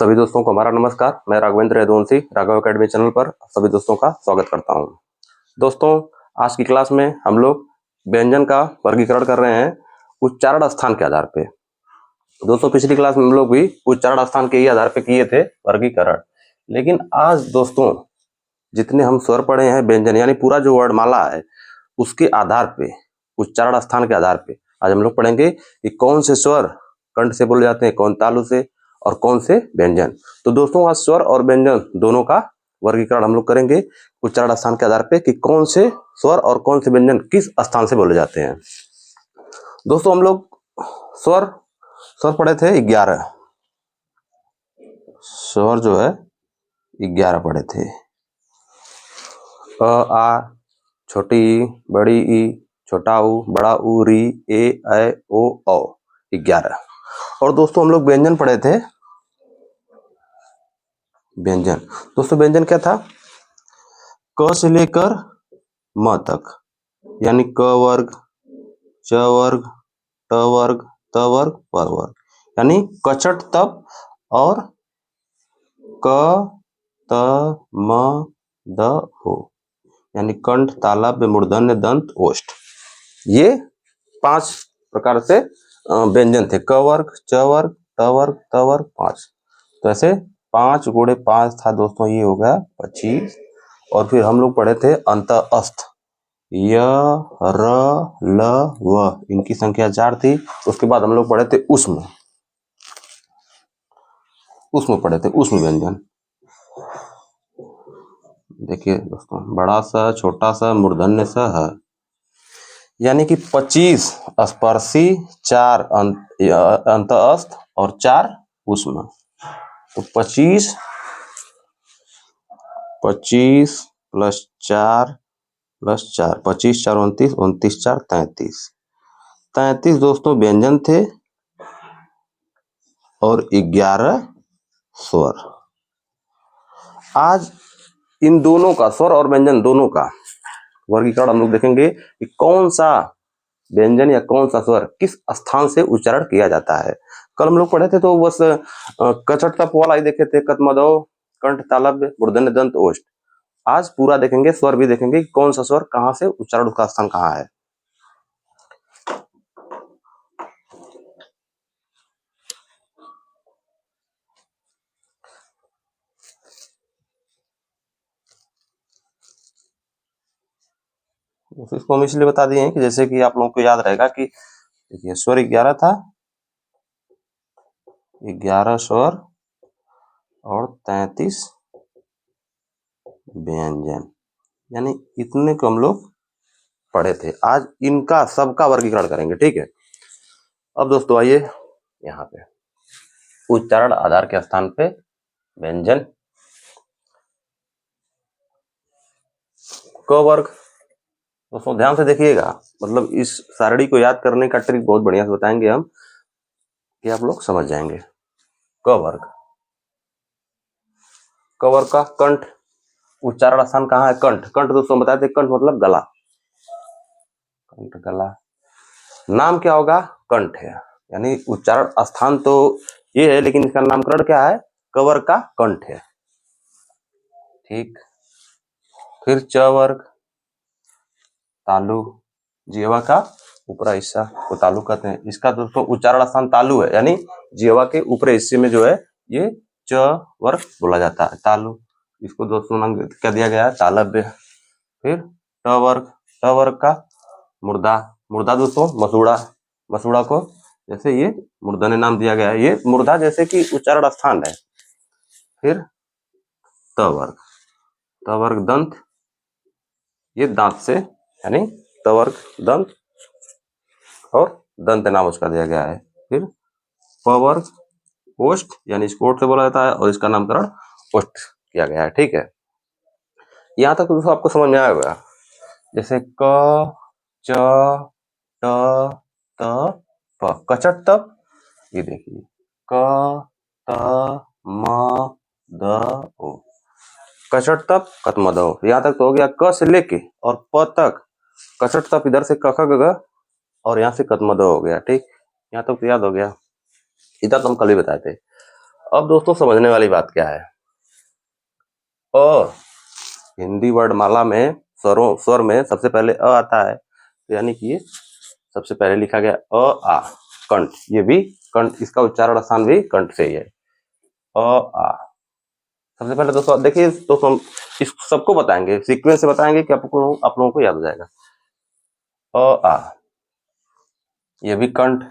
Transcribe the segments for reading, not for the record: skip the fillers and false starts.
सभी दोस्तों को हमारा नमस्कार। मैं राघवेंद्र यदुवंशी राघव एकेडमी चैनल पर सभी दोस्तों का स्वागत करता हूं। दोस्तों, आज की क्लास में हम लोग व्यंजन का वर्गीकरण कर रहे हैं उच्चारण स्थान के आधार पे। दोस्तों, पिछली क्लास में हम लोग भी उच्चारण स्थान के ही आधार पे किए थे वर्गीकरण, लेकिन आज दोस्तों जितने हम स्वर पढ़े हैं व्यंजन यानी पूरा जो वर्णमाला है उसके आधार पे, उच्चारण स्थान के आधार पे आज हम लोग पढ़ेंगे कि कौन से स्वर कंठ से बोले जाते हैं, कौन तालु से और कौन से व्यंजन। तो दोस्तों आज स्वर और व्यंजन दोनों का वर्गीकरण हम लोग करेंगे उच्चारण स्थान के आधार पे कि कौन से स्वर और कौन से व्यंजन किस स्थान से बोले जाते हैं। दोस्तों हम लोग स्वर पढ़े थे 11 स्वर जो है 11 पढ़े थे। अ आ, छोटी ई, बड़ी ई, छोटा ऊ, बड़ा ऊ, री, ए, ऐ, ओ, औ 11। और दोस्तों हम लोग व्यंजन पढ़े थे। व्यंजन दोस्तों व्यंजन क्या था? क से लेकर म तक यानी क वर्ग, च वर्ग, ट वर्ग, त वर्ग, प वर्ग यानी कचट तप और क त म द हो यानी कंठ, तालव्य, मूर्धन्य, दंत, ओष्ठ। ये 5 प्रकार से व्यंजन थे। क वर्ग, च वर्ग, ट वर्ग, त वर्ग, 5। तो ऐसे 5 गुणे 5 था दोस्तों, ये हो गया 25। और फिर हम लोग पढ़े थे अंत अस्त, य, र, ल, व, इनकी संख्या 4 थी। उसके बाद हम लोग पढ़े थे उष्म पढ़े थे, उष्म व्यंजन। देखिए दोस्तों, बड़ा सा, छोटा सा, मूर्धन्य सा है यानी कि 25 स्पर्शी, 4 अंतअस्थ और 4 उष्म। तो 25 प्लस 4 प्लस 4, 25 4 29, 29 4 33। 33 दोस्तों व्यंजन थे और 11 स्वर। आज इन दोनों का, स्वर और व्यंजन दोनों का वर्गीकरण हम लोग देखेंगे कि कौन सा व्यंजन या कौन सा स्वर किस स्थान से उच्चारण किया जाता है। कल हम लोग पढ़े थे तो बस कचट तप वाला ही देखे थे, कतमदो, कंठ, तालव्य, मूर्धन्य, दंत, ओष्ठ। आज पूरा देखेंगे, स्वर भी देखेंगे कि कौन सा स्वर कहां से उच्चारण, उसका स्थान कहाँ है। इसको हम इसलिए बता दिए हैं कि जैसे कि आप लोगों को याद रहेगा कि देखिए स्वर 11 था, 11 स्वर और 33 व्यंजन, यानी इतने को हम लोग पढ़े थे। आज इनका सबका वर्गीकरण करेंगे, ठीक है। अब दोस्तों आइए यहाँ पे उच्चारण आधार के स्थान पे व्यंजन। क वर्ग दोस्तों ध्यान से देखिएगा, मतलब इस सारणी को याद करने का ट्रिक बहुत बढ़िया से बताएंगे हम कि आप लोग समझ जाएंगे। क वर्ग, क वर्ग का कंठ उच्चारण स्थान कहाँ है? कंठ। कंठ दोस्तों बताए थे, कंठ मतलब गला, कंठ गला। नाम क्या होगा? कंठ है, यानी उच्चारण स्थान तो ये है लेकिन इसका नामकरण क्या है? क वर्ग का कंठ है, ठीक। फिर च वर्ग, तालु, जिह्वा का ऊपरी हिस्सा को तालु कहते हैं। इसका दोस्तों उच्चारण स्थान तालु है, यानी जिह्वा के ऊपरी हिस्से में जो है ये च वर्ग बोला जाता है, तालु। इसको दोस्तों नाम क्या दिया गया है? तालव्य। फिर ट वर्ग, ट वर्ग का मुर्दा, मुर्दा दोस्तों मसूड़ा, मसूड़ा को जैसे ये मूर्धन्य नाम दिया गया है, ये मुर्दा जैसे कि उच्चारण स्थान है। फिर त वर्ग, त वर्ग दंत, ये दांत से यानी त वर्ग दंत और दंत नाम उसका दिया गया है। फिर प वर्ग ओष्ठ, यानी इसको ओष्ठ से बोला जाता है और इसका नामकरण ओष्ठ किया गया है, ठीक है। यहाँ तक दोस्तों आपको समझ में आया होगा। जैसे क, च, ट, त, प, कचट तप, ये देखिए क, त, म, द, ओ, कचट तप, कतमदो। यहाँ तक तो हो गया। क से लेके और प तक कचट तप, इधर से क ख ग घ और यहाँ से कतमदो हो गया, ठीक। यहाँ तक तो याद हो गया, इधर तो हम कल ही बताए थे। अब दोस्तों समझने वाली बात क्या है, अ हिंदी वर्णमाला में स्वर में सबसे पहले अ आता है, तो यानी कि ये सबसे पहले लिखा गया अ आ कंठ, ये भी कंठ, इसका उच्चारण स्थान भी कंठ से ही है, अ आ। सबसे पहले दोस्तों देखिए, दोस्तों हम इस सबको बताएंगे, सीक्वेंस से बताएंगे कि आप लोगों को याद हो जाएगा। अ आ, ये भी कंठ,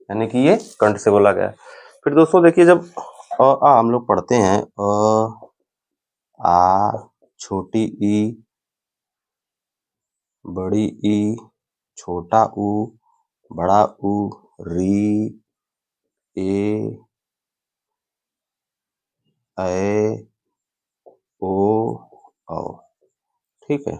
यानी कि ये कंठ से बोला गया। फिर दोस्तों देखिए, जब अ आ हम लोग पढ़ते हैं, अ आ, छोटी ई, बड़ी ई, छोटा ऊ, बड़ा ऊ, री, ए, ऐ, ओ, औ। ठीक है।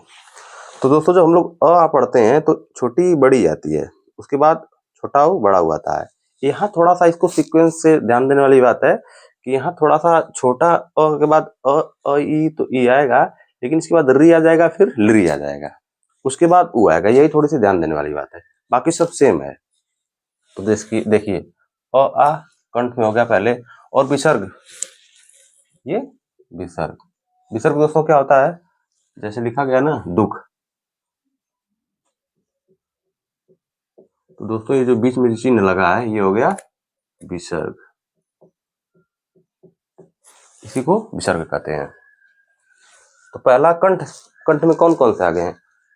तो दोस्तों जब हम लोग अ पढ़ते हैं तो छोटी बड़ी आती है, उसके बाद छोटा ऊ बड़ा ऊ आता है। यहाँ थोड़ा सा इसको सीक्वेंस से ध्यान देने वाली बात है कि यहाँ थोड़ा सा छोटा अ के बाद अ ई तो ई आएगा, लेकिन इसके बाद री आ जाएगा, फिर लरी आ जाएगा, उसके बाद ऊ आएगा। यही थोड़ी सी ध्यान देने वाली बात है, बाकी सब सेम है। तो देखिए अ आ कंठ में हो गया पहले, और विसर्ग, ये विसर्ग। विसर्ग दोस्तों क्या होता है, जैसे लिखा गया ना दुख, तो दोस्तों ये जो बीच में चिन्ह लगा है ये हो गया विसर्ग, इसी को विसर्ग कहते हैं। तो पहला कंठ, कंठ में कौन कौन से आ गए हैं,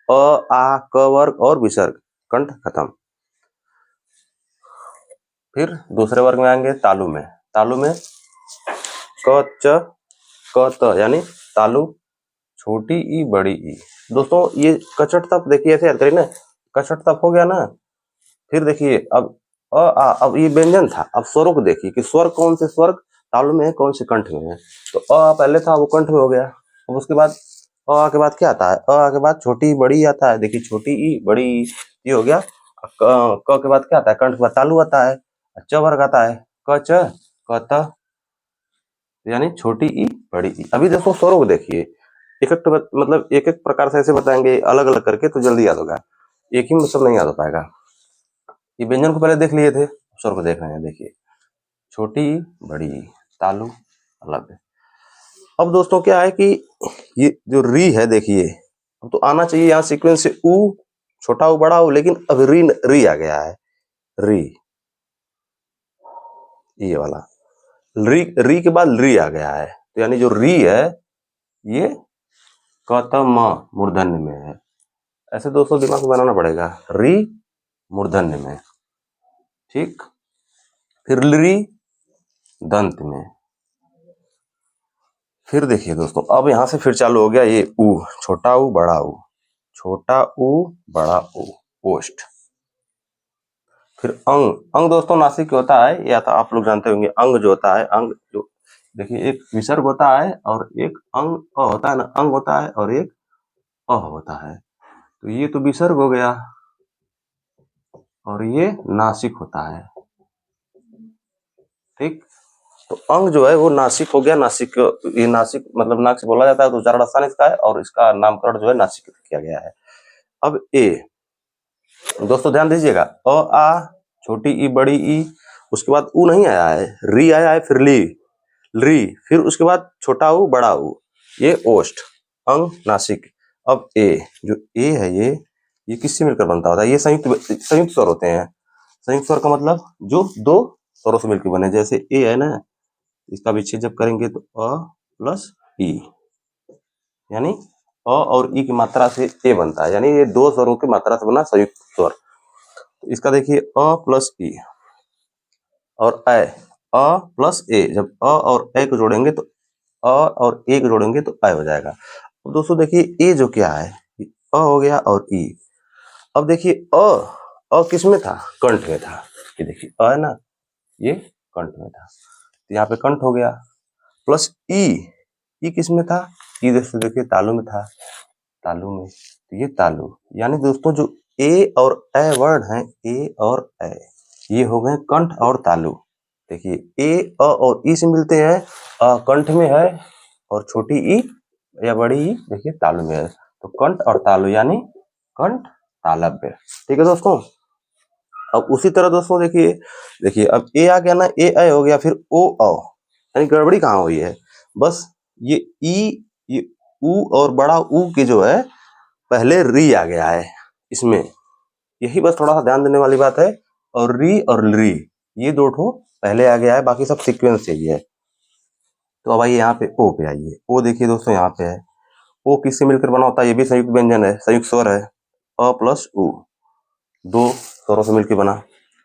अ आ क वर्ग और विसर्ग, कंठ खत्म। फिर दूसरे वर्ग में आएंगे तालु में, तालु में क च क त, यानी तालु, छोटी ई बड़ी ई। दोस्तों ये कचट तप देखिए, ऐसे याद करिए ना, कचट तप हो गया ना। फिर देखिए अब अ आ, अब ये व्यंजन था, अब स्वरों को देखिए कि स्वर कौन से स्वर तालु में है, कौन से कंठ में है। तो अ पहले था, वो कंठ में हो गया। अब उसके बाद अ के बाद क्या आता है, अ के बाद छोटी बड़ी आता है, देखिए छोटी ई बड़ी ई, ये हो गया। क के बाद क्या आता है, कंठ के बाद तालु आता है, च वर्ग आता है, क च क त, यानी छोटी ई बड़ी ई। अभी देखो स्वरों को देखिए, एक एक मतलब एक एक प्रकार से ऐसे बताएंगे अलग अलग करके, तो जल्दी याद होगा, एक ही में सब नहीं याद हो पाएगा। ये व्यंजन को पहले देख लिए थे, स्वर को देख रहे हैं, देखिए छोटी ई बड़ी ई, तालु अलग है। अब दोस्तों क्या है कि ये जो री है, देखिए अब तो आना चाहिए यहाँ सीक्वेंस से ऊ, छोटा ऊ बड़ा ऊ, लेकिन अब री री आ गया है, री, ये वाला री, री के बाद री आ गया है, तो यानी जो री है ये क त म मूर्धन्य में है। ऐसे दोस्तों दिमाग में बनाना पड़ेगा, री मूर्धन्य में, ठीक। फिर री दंत में। फिर देखिए दोस्तों, अब यहाँ से फिर चालू हो गया ये ऊ, छोटा ऊ बड़ा ऊ, छोटा ऊ बड़ा ऊ, ओष्ठ। फिर अंग, अंग दोस्तों नासिक होता है, या तो आप लोग जानते होंगे, अंग जो होता है, अंग जो देखिए एक विसर्ग होता है और एक अंग अ होता है ना, अंग होता है और एक अ होता है। तो ये तो विसर्ग हो गया, और ये नासिक होता है, ठीक। तो अंग जो है वो नासिक हो गया, नासिक, ये नासिक मतलब नाक से बोला जाता है, तो उच्चारण स्थान इसका है, और इसका नामकरण जो है नासिक किया गया है। अब ए, दोस्तों ध्यान दीजिएगा, अ आ, छोटी ई बड़ी ई, उसके बाद ऊ नहीं आया है, री आया है, फिर ली, फिर उसके बाद छोटा ऊ बड़ा ऊ, ये ओष्ठ, अंग नासिक। अब ए, जो ए है ये किससे मिलकर बनता होता है, ये संयुक्त स्वर होते हैं। संयुक्त स्वर का मतलब जो दो स्वरों से मिलकर बने, जैसे ए है ना, इसका विच्छेद जब करेंगे तो अ प्लस ई, यानी अ और ई की मात्रा से ए बनता है, यानी ये दो स्वरों की मात्रा से बना संयुक्त स्वर। तो इसका देखिए अ प्लस ई और अ प्लस ए, जब अ और ए को जोड़ेंगे तो अ और ए को जोड़ेंगे तो अ हो जाएगा। अब दोस्तों देखिए ए जो क्या है, अ हो गया और ई। अब देखिए अ किस में था, कंठ में था, ये देखिए अ है ना, ये कंठ में था, तो यहाँ पे कंठ हो गया। प्लस ई किस में था, ई देखिए तालु में था, तालु में, तो ये तालु, यानी दोस्तों जो ए और ए वर्ण है, ए और ए, ये हो गए कंठ और तालु। देखिए ए अ और ई से मिलते हैं, अ कंठ में है और छोटी ई या बड़ी ई देखिए तालु में है, तो कंठ और तालु यानी कंठ तालव्य, ठीक है दोस्तों। अब उसी तरह दोस्तों देखिए अब ए आ गया ना, ए ए हो गया, फिर ओ औ, यानी गड़बड़ी कहाँ हुई है, बस ये ई, ये ऊ और बड़ा ऊ की जो है पहले री आ गया है इसमें, यही बस थोड़ा सा ध्यान देने वाली बात है। और री और री ये दो ठो पहले आ गया है, बाकी सब सीक्वेंस से ही है। तो अब आइए यहाँ पे ओ पे आइए। ओ देखिए दोस्तों यहाँ पे है, ओ किससे मिलकर बना होता है, ये भी संयुक्त व्यंजन है, संयुक्त स्वर है, अ प्लस उ, दो स्वरों से मिलकर बना।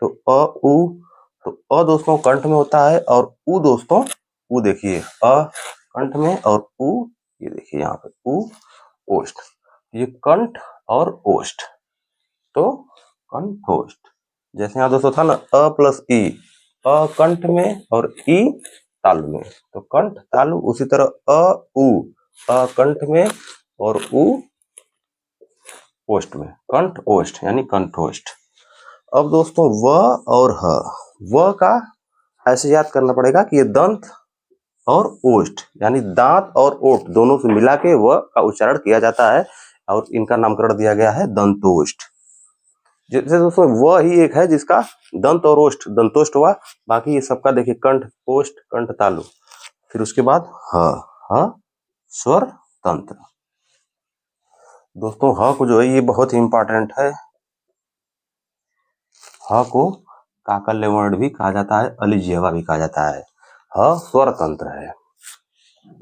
तो अ उ, तो अ दोस्तों कंठ में होता है और उ दोस्तों, उ देखिए अ कंठ में और उ ये देखिए यहाँ पे उ ओष्ठ, ये कंठ और ओष्ठ, तो कंठोष्ठ। जैसे यहाँ दोस्तों था ना अ प्लस ई, अ कंठ में और ई तालु में, तो कंठ तालु। उसी तरह अ उ, अ कंठ में और उ ओष्ठ में, कंठ ओष्ठ यानी कंठोष्ठ। अब दोस्तों व और ह, व का ऐसे याद करना पड़ेगा कि ये दंत और ओष्ठ यानी दांत और ओठ दोनों से मिला के व का उच्चारण किया जाता है और इनका नामकरण दिया गया है दंतोष्ठ। जैसे दोस्तों व ही एक है जिसका दंत और ओष्ठ दंतोष्ठ हुआ, बाकी ये सबका देखिए कंठ ओष्ठ कंठ तालु। फिर उसके बाद ह स्वर तंत्र। दोस्तों ह को जो है ये बहुत ही इंपॉर्टेंट है, ह को काकल्य वर्ण भी कहा जाता है, अलिजिह्वा भी कहा जाता है। ह स्वर तंत्र है,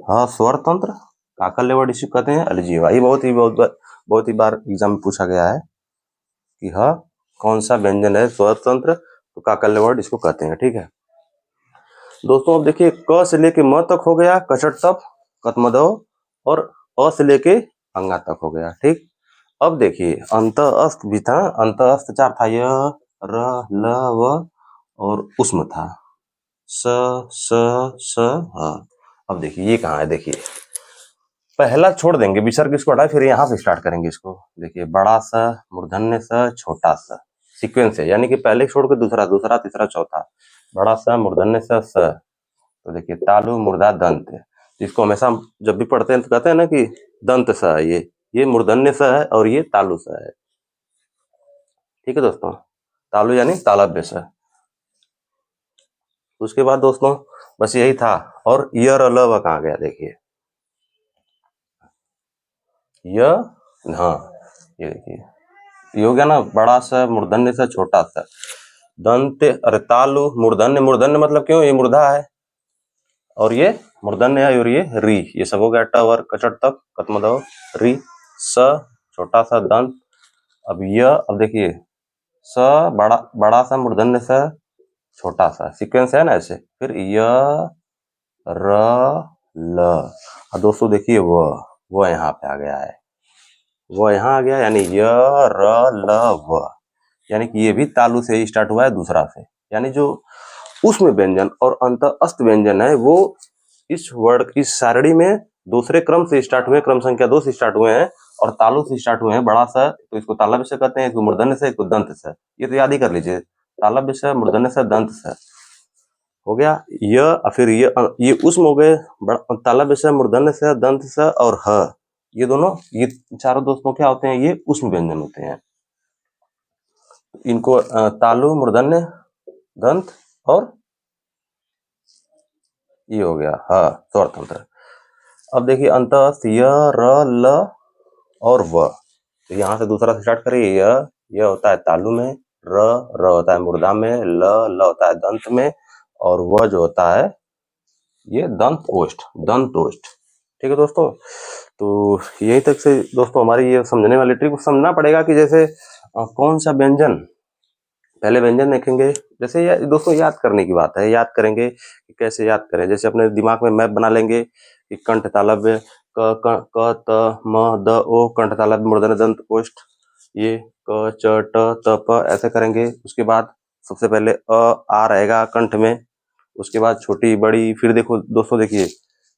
ह स्वर तंत्र, काकल्य वर्ण इसी कहते हैं, अलिजिह्वा। ये बहुत ही बार एग्जाम में पूछा गया है कि ह कौन सा व्यंजन है स्वर तंत्र, तो काकल्य वर्ण इसको कहते हैं। ठीक है दोस्तों, अब देखिए क से लेके म तक हो गया, कचट तप कतमदो, और अ से लेके अंगा तक हो गया। ठीक, अब देखिए अंत अस्त भी था, अंत अस्त चार था, य र ल व और उष्म था, स स ह। अब देखिए ये कहाँ है, देखिए पहला छोड़ देंगे, विसर्ग इसको हटाए, फिर यहाँ से स्टार्ट करेंगे इसको। देखिए बड़ा स, मूर्धन्य स, छोटा स, सीक्वेंस है, यानी कि पहले छोड़ के दूसरा, दूसरा तीसरा चौथा, बड़ा स मूर्धन्य स। तो देखिए तालु मूर्धा दंत, जिसको हमेशा जब भी पढ़ते हैं तो कहते हैं ना कि दंत स है, ये मूर्धन्य स है और ये तालु स है। ठीक है दोस्तों, तालु यानी तालव्य स। उसके बाद दोस्तों बस यही था, और य र ल व कहाँ गया, देखिए य, हाँ ये देखिए ये हो गया ना, बड़ा सा मूर्धन्य सा छोटा सा, दंत, अरे तालु मूर्धन्य, मूर्धन्य मतलब क्यों, ये मूर्धा है और ये मूर्धन्य है और ये री, ये सब हो गया ट वर कचट तक कतमदव री, स छोटा सा दंत। अब य, अब देखिए स बड़ा सा मूर्धन्य सा छोटा सा, सीक्वेंस है ना ऐसे, फिर य र ल। और दोस्तों देखिए वो यहाँ पे आ गया है, वो यहाँ आ गया, यानी य र ल व, यानी कि ये भी तालु से ही स्टार्ट हुआ है, दूसरा से। यानी जो उष्म व्यंजन और अंत अस्त व्यंजन है वो इस वर्ड इस सारणी में दूसरे क्रम से स्टार्ट हुए, क्रम संख्या 2 से स्टार्ट हुए हैं और तालु से स्टार्ट हुए हैं। बड़ा सा तो इसको तालव्य से कहते हैं, इसको मूर्धन्य से, इसको दंत से। ये तो याद ही कर लीजिए, तालव्य से, मूर्धन्य से, दंत से हो गया। फिर ये उष्म हो गए, तालव्य से, मूर्धन्य से, दंत से और ह, ये दोनों, ये चारों दोस्तों क्या होते हैं, ये उष्म व्यंजन होते हैं। इनको तालु मूर्धन्य दंत और ये हो गया स्वर तंत्र। अब देखिए अंत य र ल और व, तो यहाँ से दूसरा स्टार्ट करिए। य होता है तालु में, र होता है मूर्धा में, ल होता है दंत में, और व जो होता है ये दंत ओष्ठ। ठीक है दोस्तों, तो यही तक से दोस्तों हमारी ये समझने वाली ट्रिक, समझना पड़ेगा कि जैसे कौन सा व्यंजन, पहले व्यंजन देखेंगे, जैसे दोस्तों याद करने की बात है, याद करेंगे कि कैसे याद करें। जैसे अपने दिमाग में मैप बना लेंगे कि कंठ तालव्य क त म द ओ, कंठ तालव्य मूर्धन्य दंत ओष्ठ, ये क च ट त प ऐसे करेंगे। उसके बाद सबसे पहले आ रहेगा कंठ में, उसके बाद छोटी बड़ी, फिर देखो दोस्तों देखिए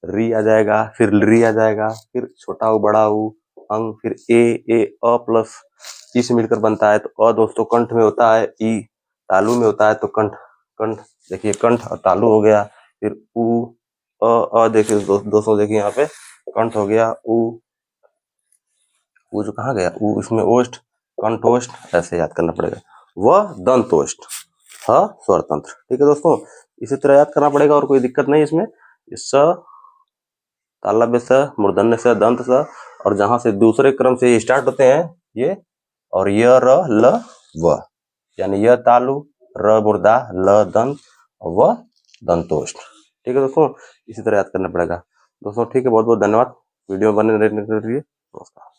री आ जाएगा, फिर री आ जाएगा, फिर छोटा उ बड़ा उ अंग, फिर ए अ प्लस ई से मिलकर बनता है। तो अ दोस्तों कंठ में होता है, ई तालु में होता है, तो कंठ कंठ देखिए कंठ और तालु हो गया। फिर उ देखिए दोस्तों देखिए यहाँ पे कंठ हो गया, उ जो कहाँ गया, उ इसमें ओष्ठ, कंठोष्ठ, ऐसे याद करना पड़ेगा। वह दंतोष्ठ, ह स्वर तंत्र। ठीक है दोस्तों, इसी तरह याद करना पड़ेगा और कोई दिक्कत नहीं इसमें। स, तालव्य स, मूर्धन्य स, दंत स, और जहां से दूसरे क्रम से स्टार्ट होते हैं ये, और य, र, ल, व, यानी य तालु, र मूर्धा, ल दंत, व दंतोष्ठ। ठीक है दोस्तों, इसी तरह याद करना पड़ेगा दोस्तों। ठीक है, बहुत बहुत धन्यवाद वीडियो बने रहने के लिए। नमस्कार।